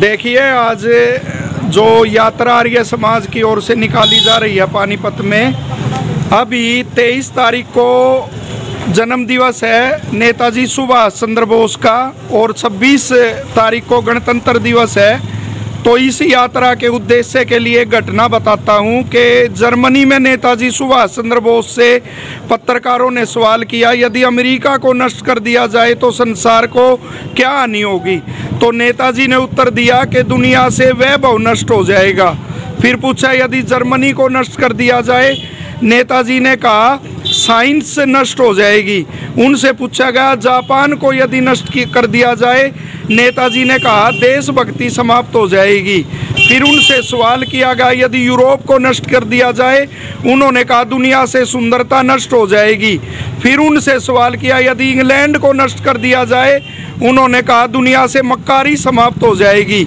देखिए, आज जो यात्रा आर्य समाज की ओर से निकाली जा रही है पानीपत में, अभी 23 तारीख को जन्म दिवस है नेताजी सुभाष चंद्र बोस का और 26 तारीख को गणतंत्र दिवस है। तो इस यात्रा के उद्देश्य के लिए घटना बताता हूं कि जर्मनी में नेताजी सुभाष चंद्र बोस से पत्रकारों ने सवाल किया, यदि अमेरिका को नष्ट कर दिया जाए तो संसार को क्या हानि होगी। तो नेताजी ने उत्तर दिया कि दुनिया से वैभव नष्ट हो जाएगा। फिर पूछा, यदि जर्मनी को नष्ट कर दिया जाए, नेताजी ने कहा साइंस नष्ट हो जाएगी। उनसे पूछा गया, जापान को यदि नष्ट कर दिया जाए, नेताजी ने कहा देशभक्ति समाप्त हो जाएगी। फिर उनसे सवाल किया गया, यदि यूरोप को नष्ट कर दिया जाए, उन्होंने कहा दुनिया से सुंदरता नष्ट हो जाएगी। फिर उनसे सवाल किया, यदि इंग्लैंड को नष्ट कर दिया जाए, उन्होंने कहा दुनिया से मक्कारी समाप्त हो जाएगी।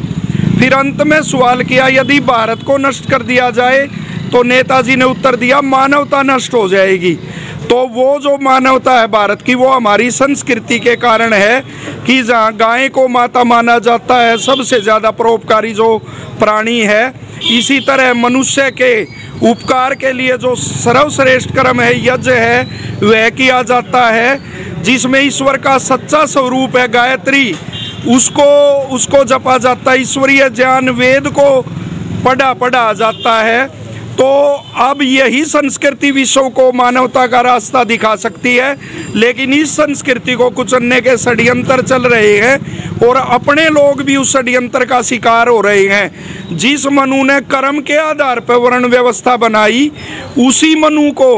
फिर अंत में सवाल किया, यदि भारत को नष्ट कर दिया जाए, तो नेताजी ने उत्तर दिया मानवता नष्ट हो जाएगी। तो वो जो मानवता है भारत की, वो हमारी संस्कृति के कारण है कि जहाँ गाय को माता माना जाता है, सबसे ज़्यादा परोपकारी जो प्राणी है, इसी तरह मनुष्य के उपकार के लिए जो सर्वश्रेष्ठ कर्म है, यज्ञ है, वह किया जाता है, जिसमें ईश्वर का सच्चा स्वरूप है गायत्री, उसको जपा जाता है। ईश्वरीय ज्ञान वेद को पढ़ा जाता है। तो अब यही संस्कृति विश्व को मानवता का रास्ता दिखा सकती है, लेकिन इस संस्कृति को कुचलने के षड्यंत्र चल रहे हैं और अपने लोग भी उस षड्यंत्र का शिकार हो रहे हैं। जिस मनु ने कर्म के आधार पर वर्ण व्यवस्था बनाई, उसी मनु को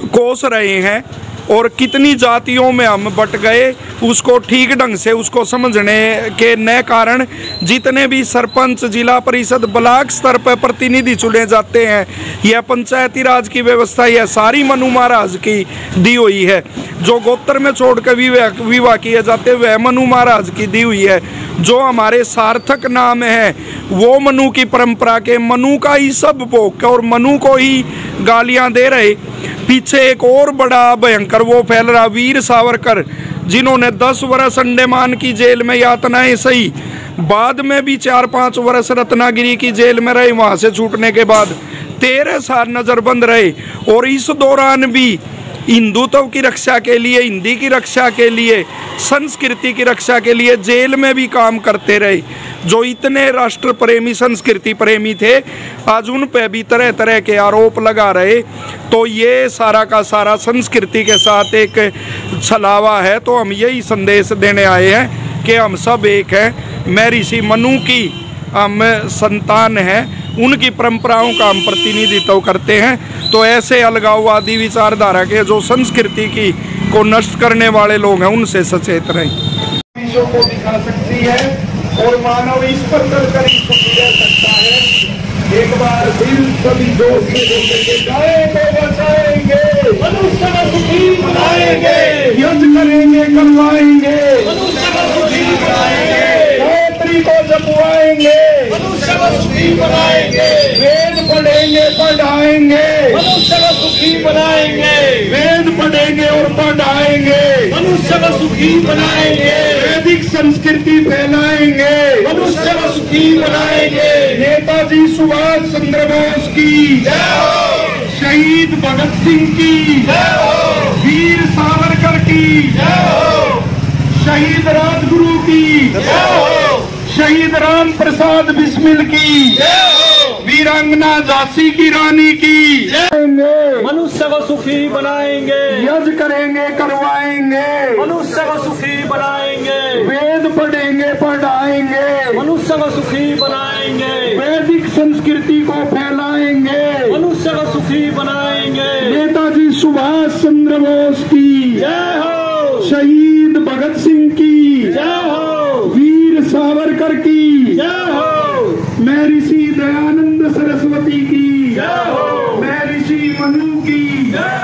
कोस रहे हैं और कितनी जातियों में हम बट गए, उसको ठीक ढंग से उसको समझने के न कारण जितने भी सरपंच, जिला परिषद, ब्लॉक स्तर पर प्रतिनिधि चुने जाते हैं, यह पंचायती राज की व्यवस्था यह सारी मनु महाराज की दी हुई है। जो गोत्र में छोड़कर विवाह किए जाते वह मनु महाराज की दी हुई है। जो हमारे सार्थक नाम है वो मनु की परंपरा के, मनु का ही सब भोग और मनु को ही गालियां दे रहे। पीछे एक और बड़ा भयंकर वो फैल रहा, वीर सावरकर, जिन्होंने 10 वर्ष अंडमान की जेल में यातनाएं सही, बाद में भी 4-5 वर्ष रत्नागिरी की जेल में रहे। वहां से छूटने के बाद 13 साल नजरबंद रहे और इस दौरान भी हिंदुत्व की रक्षा के लिए, हिंदी की रक्षा के लिए, संस्कृति की रक्षा के लिए जेल में भी काम करते रहे। जो इतने राष्ट्र प्रेमी, संस्कृति प्रेमी थे, आज उन पे भी तरह तरह के आरोप लगा रहे। तो ये सारा का सारा संस्कृति के साथ एक छलावा है। तो हम यही संदेश देने आए हैं कि हम सब एक हैं। मैं ऋषि मनु की हम संतान हैं, उनकी परंपराओं का हम प्रतिनिधित्व करते हैं। तो ऐसे अलगाववादी विचारधारा के जो संस्कृति की को नष्ट करने वाले लोग हैं, उनसे सचेत रहें। विश्व को दिखा सकती है और मानव इस पर चलकर इसको रह सकता है। एक बार फिर सभी दोस्त के गाय को बचाएंगे, मनुष्य को सुखी बनाएंगे, यज्ञ करेंगे, करवाएंगे, मनुष्य को सुखी बनाएंगे, गायत्री को जपवाएंगे, मनुष्य को सुखी बनाएंगे, वेद पढ़ेंगे, पढ़ाएंगे, मनुष्य को सुखी बनाएंगे, वेद पढ़ेंगे और पढ़ाएंगे, मनुष्य को सुखी बनाएंगे, वैदिक संस्कृति फैलाएंगे, मनुष्य को सुखी बनाएंगे। नेताजी सुभाष चंद्र बोस की जय हो, शहीद भगत सिंह की जय हो, वीर सावरकर की जय हो, शहीद राजगुरु की जय हो, शहीद राम प्रसाद बिस्मिल की जय हो, वीरांगना झांसी की रानी की जय। मनुष्य को सुखी बनाएंगे, यज्ञ करेंगे, करवाएंगे, मनुष्य को सुखी बनाएंगे, वेद पढ़ेंगे, पढ़ाएंगे, मनुष्य को सुखी बनाएंगे, वैदिक संस्कृति को फैलाएंगे, मनुष्य को सुखी बनाएंगे। नेताजी सुभाष चंद्र बोस की जय हो, शहीद भगत सिंह की जय हो, वीर सावरकर की जय हो, मैं ऋषि दयानंद सरस्वती की जय हो, मैं ऋषि मनु की जय